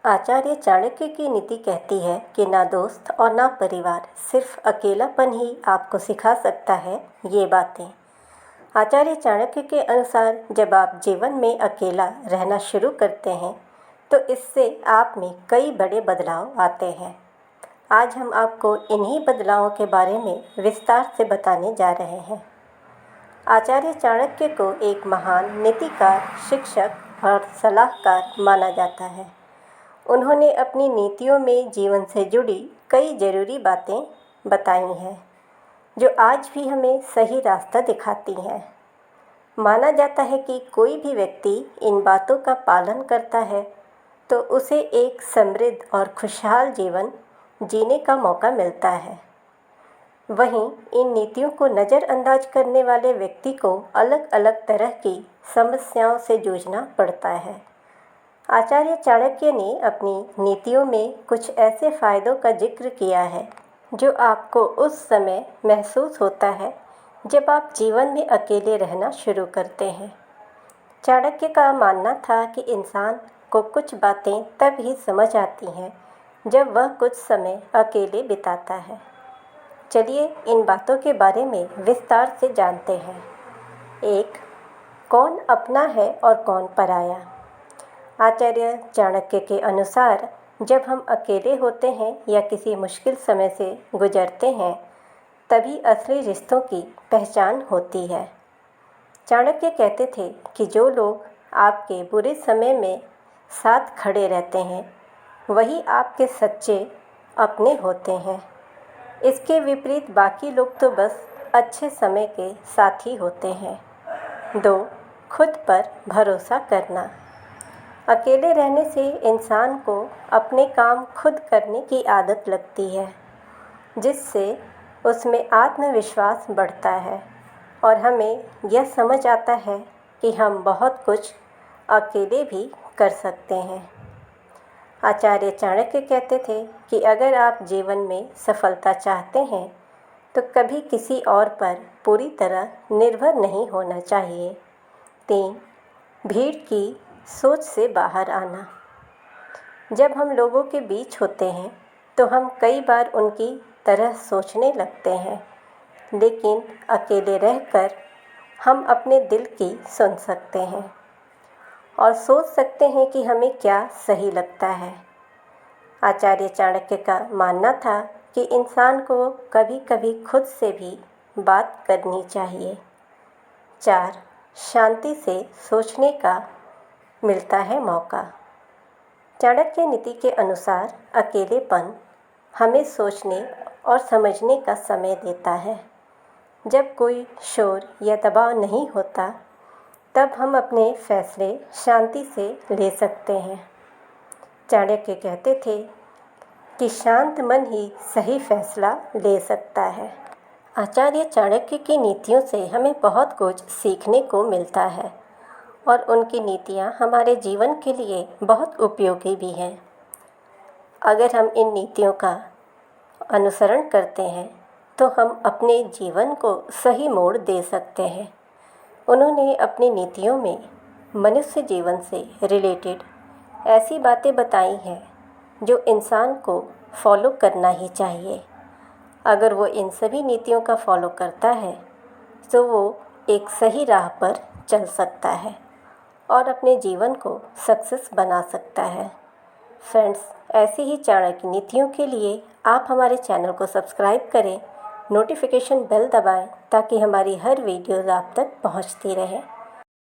आचार्य चाणक्य की नीति कहती है कि ना दोस्त और ना परिवार, सिर्फ अकेलापन ही आपको सिखा सकता है ये बातें। आचार्य चाणक्य के अनुसार जब आप जीवन में अकेला रहना शुरू करते हैं तो इससे आप में कई बड़े बदलाव आते हैं। आज हम आपको इन्हीं बदलावों के बारे में विस्तार से बताने जा रहे हैं। आचार्य चाणक्य को एक महान नीतिकार, शिक्षक और सलाहकार माना जाता है। उन्होंने अपनी नीतियों में जीवन से जुड़ी कई ज़रूरी बातें बताई हैं जो आज भी हमें सही रास्ता दिखाती हैं। माना जाता है कि कोई भी व्यक्ति इन बातों का पालन करता है तो उसे एक समृद्ध और खुशहाल जीवन जीने का मौका मिलता है। वहीं इन नीतियों को नज़रअंदाज करने वाले व्यक्ति को अलग अलग तरह की समस्याओं से जूझना पड़ता है। आचार्य चाणक्य ने अपनी नीतियों में कुछ ऐसे फ़ायदों का जिक्र किया है जो आपको उस समय महसूस होता है जब आप जीवन में अकेले रहना शुरू करते हैं। चाणक्य का मानना था कि इंसान को कुछ बातें तब ही समझ आती हैं जब वह कुछ समय अकेले बिताता है। चलिए इन बातों के बारे में विस्तार से जानते हैं। 1. कौन अपना है और कौन पराया। आचार्य चाणक्य के अनुसार जब हम अकेले होते हैं या किसी मुश्किल समय से गुजरते हैं तभी असली रिश्तों की पहचान होती है। चाणक्य कहते थे कि जो लोग आपके बुरे समय में साथ खड़े रहते हैं वही आपके सच्चे अपने होते हैं। इसके विपरीत बाकी लोग तो बस अच्छे समय के साथी होते हैं। 2. खुद पर भरोसा करना। अकेले रहने से इंसान को अपने काम खुद करने की आदत लगती है जिससे उसमें आत्मविश्वास बढ़ता है और हमें यह समझ आता है कि हम बहुत कुछ अकेले भी कर सकते हैं। आचार्य चाणक्य कहते थे कि अगर आप जीवन में सफलता चाहते हैं तो कभी किसी और पर पूरी तरह निर्भर नहीं होना चाहिए। 3. भीड़ की सोच से बाहर आना। जब हम लोगों के बीच होते हैं तो हम कई बार उनकी तरह सोचने लगते हैं, लेकिन अकेले रहकर हम अपने दिल की सुन सकते हैं और सोच सकते हैं कि हमें क्या सही लगता है। आचार्य चाणक्य का मानना था कि इंसान को कभी कभी खुद से भी बात करनी चाहिए। 4. शांति से सोचने का मिलता है मौका। चाणक्य नीति के अनुसार अकेलेपन हमें सोचने और समझने का समय देता है। जब कोई शोर या दबाव नहीं होता तब हम अपने फैसले शांति से ले सकते हैं। चाणक्य कहते थे कि शांत मन ही सही फैसला ले सकता है। आचार्य चाणक्य की नीतियों से हमें बहुत कुछ सीखने को मिलता है और उनकी नीतियाँ हमारे जीवन के लिए बहुत उपयोगी भी हैं। अगर हम इन नीतियों का अनुसरण करते हैं तो हम अपने जीवन को सही मोड़ दे सकते हैं। उन्होंने अपनी नीतियों में मनुष्य जीवन से रिलेटेड ऐसी बातें बताई हैं जो इंसान को फॉलो करना ही चाहिए। अगर वो इन सभी नीतियों का फॉलो करता है तो वो एक सही राह पर चल सकता है और अपने जीवन को सक्सेस बना सकता है। फ्रेंड्स, ऐसी ही चाणक्य नीतियों के लिए आप हमारे चैनल को सब्सक्राइब करें, नोटिफिकेशन बेल दबाएं ताकि हमारी हर वीडियोज़ आप तक पहुंचती रहे।